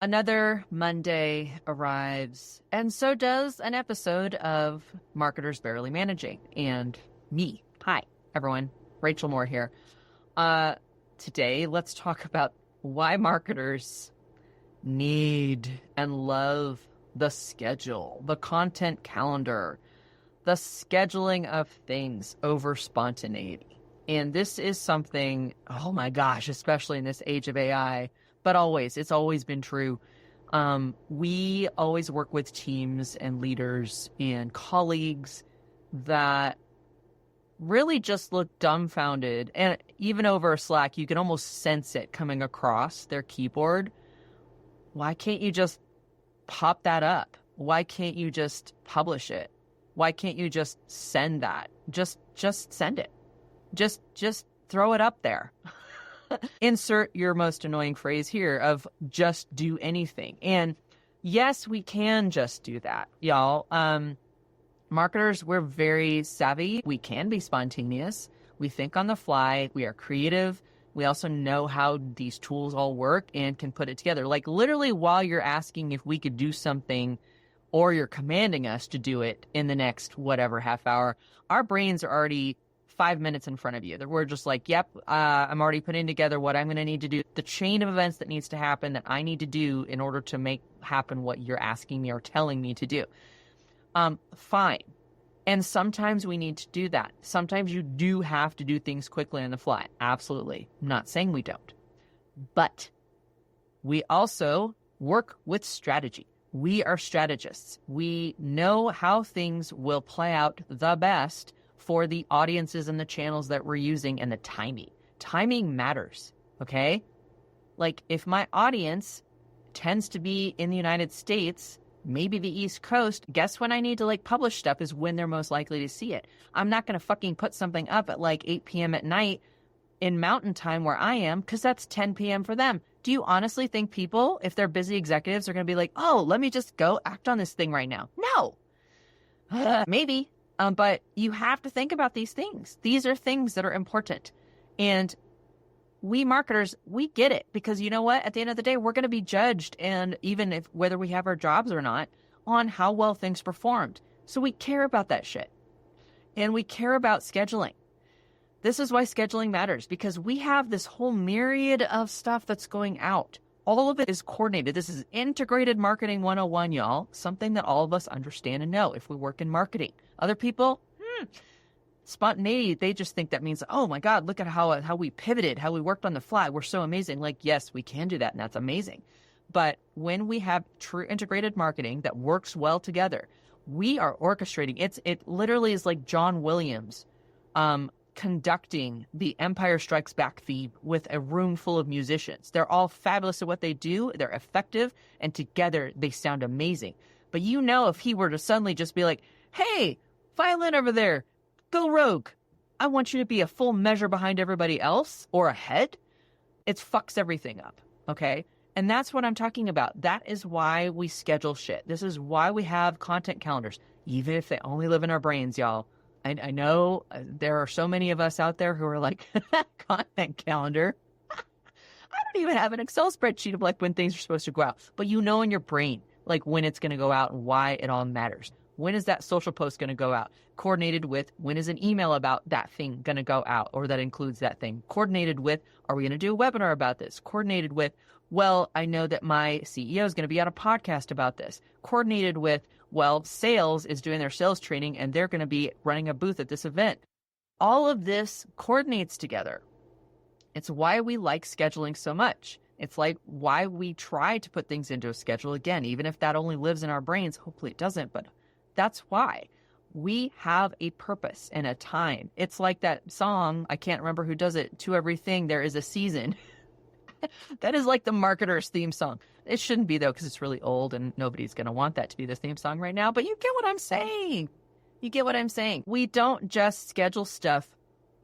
Another Monday arrives, and so does an episode of Marketers Barely Managing. And me. Hi, everyone. Rachel Moore here. Today, let's talk about why marketers need and love the schedule, the content calendar, the scheduling of things over spontaneity. And this is something, oh my gosh, especially in this age of AI, but it's always been true. We always work with teams and leaders and colleagues that really just look dumbfounded. And even over Slack, you can almost sense it coming across their keyboard. Why can't you just pop that up? Why can't you just publish it? Why can't you just send that? Just send it. Just throw it up there. Insert your most annoying phrase here of just do anything. And yes, we can just do that, y'all. Marketers, we're very savvy. We can be spontaneous. We think on the fly. We are creative. We also know how these tools all work and can put it together. Like literally while you're asking if we could do something or you're commanding us to do it in the next whatever half hour, our brains are already 5 minutes in front of you. That we're just like, yep, I'm already putting together what I'm going to need to do, the chain of events that needs to happen that I need to do in order to make happen what you're asking me or telling me to do. Fine. And sometimes we need to do that. Sometimes you do have to do things quickly on the fly. Absolutely. I'm not saying we don't. But we also work with strategy. We are strategists. We know how things will play out the best for the audiences and the channels that we're using and the timing. Timing matters, okay? Like if my audience tends to be in the United States, maybe the East Coast, guess when I need to like publish stuff is when they're most likely to see it. I'm not going to fucking put something up at like 8 p.m. at night in mountain time where I am because that's 10 p.m. for them. Do you honestly think people, if they're busy executives, are going to be like, oh, let me just go act on this thing right now? No. Maybe. But you have to think about these things. These are things that are important. And we marketers, we get it because you know what? At the end of the day, we're going to be judged. And even if whether we have our jobs or not on how well things performed. So we care about that shit. And we care about scheduling. This is why scheduling matters because we have this whole myriad of stuff that's going out. All of it is coordinated. This is integrated marketing 101, y'all. Something that all of us understand and know if we work in marketing. Other people, spontaneity, they just think that means, oh my God, look at how we pivoted, how we worked on the fly. We're so amazing. Like, yes, we can do that, and that's amazing. But when we have true integrated marketing that works well together, we are orchestrating. It literally is like John Williams conducting the Empire Strikes Back theme with a room full of musicians. They're all fabulous at what they do. They're effective, and together they sound amazing. But you know, if he were to suddenly just be like, hey, violin over there, go rogue. I want you to be a full measure behind everybody else or ahead. It fucks everything up, okay? And that's what I'm talking about. That is why we schedule shit. This is why we have content calendars, even if they only live in our brains, y'all. I know there are so many of us out there who are like, content calendar. I don't even have an Excel spreadsheet of like when things are supposed to go out. But you know in your brain, like when it's going to go out and why it all matters. When is that social post going to go out? Coordinated with when is an email about that thing going to go out or that includes that thing? Coordinated with, are we going to do a webinar about this? Coordinated with, well, I know that my CEO is going to be on a podcast about this. Coordinated with, well, sales is doing their sales training and they're going to be running a booth at this event. All of this coordinates together. It's why we like scheduling so much. It's like why we try to put things into a schedule again, even if that only lives in our brains. Hopefully it doesn't, but that's why. We have a purpose and a time. It's like that song, I can't remember who does it, To Everything There Is a Season. That is like the marketer's theme song. It shouldn't be, though, because it's really old and nobody's going to want that to be the theme song right now. But you get what I'm saying. You get what I'm saying. We don't just schedule stuff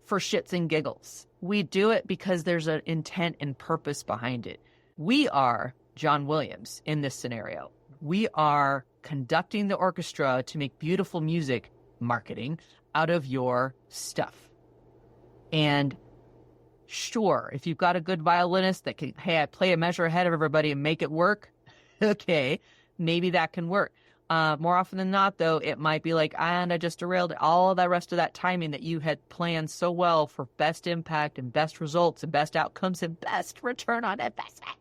for shits and giggles. We do it because there's an intent and purpose behind it. We are John Williams in this scenario. We are conducting the orchestra to make beautiful music marketing out of your stuff. And sure, if you've got a good violinist that can, hey, I play a measure ahead of everybody and make it work, Okay, maybe that can work. More often than not, though, it might be like, and I just derailed all the rest of that timing that you had planned so well for best impact and best results and best outcomes and best return on investment.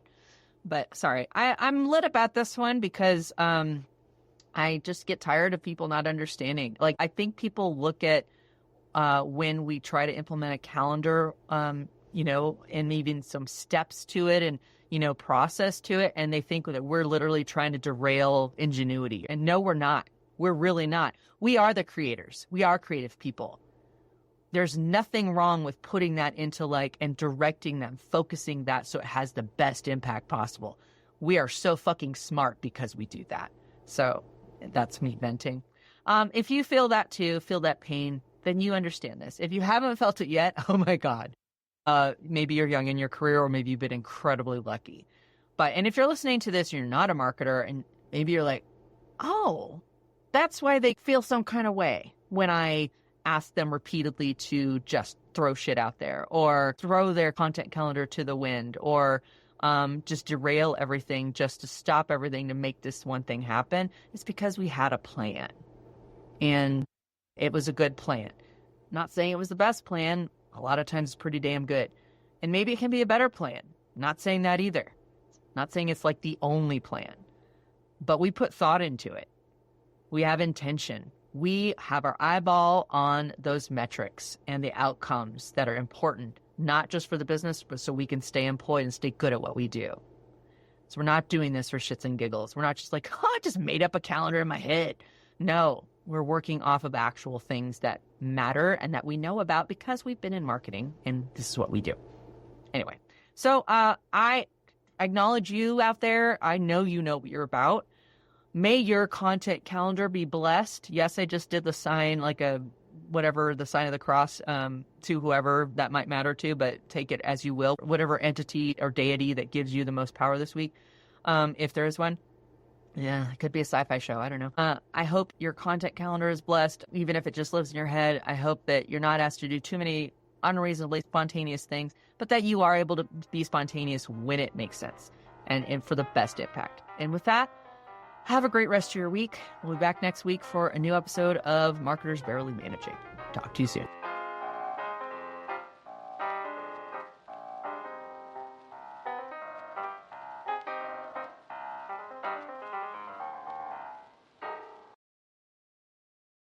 But sorry, I'm lit about this one because I just get tired of people not understanding. Like, I think people look at when we try to implement a calendar, and even some steps to it and, process to it. And they think that we're literally trying to derail ingenuity. And no, we're not. We're really not. We are the creators. We are creative people. There's nothing wrong with putting that into and directing them, focusing that so it has the best impact possible. We are so fucking smart because we do that. So that's me venting. If you feel that too, feel that pain, then you understand this. If you haven't felt it yet, oh my God. Maybe you're young in your career, or maybe you've been incredibly lucky. And if you're listening to this and you're not a marketer, and maybe you're like, oh, that's why they feel some kind of way when I ask them repeatedly to just throw shit out there or throw their content calendar to the wind or just derail everything just to stop everything to make this one thing happen. It's because we had a plan and it was a good plan. Not saying it was the best plan. A lot of times it's pretty damn good. And maybe it can be a better plan. Not saying that either. Not saying it's like the only plan. But we put thought into it. We have intention. We have our eyeball on those metrics and the outcomes that are important, not just for the business, but so we can stay employed and stay good at what we do. So we're not doing this for shits and giggles. We're not just like, oh, I just made up a calendar in my head. No, we're working off of actual things that matter and that we know about because we've been in marketing and this is what we do. Anyway, so I acknowledge you out there. I know you know what you're about. May your content calendar be blessed. Yes, I just did the sign, the sign of the cross to whoever that might matter to, but take it as you will. Whatever entity or deity that gives you the most power this week, if there is one. Yeah, it could be a sci-fi show. I don't know. I hope your content calendar is blessed, even if it just lives in your head. I hope that you're not asked to do too many unreasonably spontaneous things, but that you are able to be spontaneous when it makes sense and for the best impact. And with that, have a great rest of your week. We'll be back next week for a new episode of Marketers Barely Managing. Talk to you soon.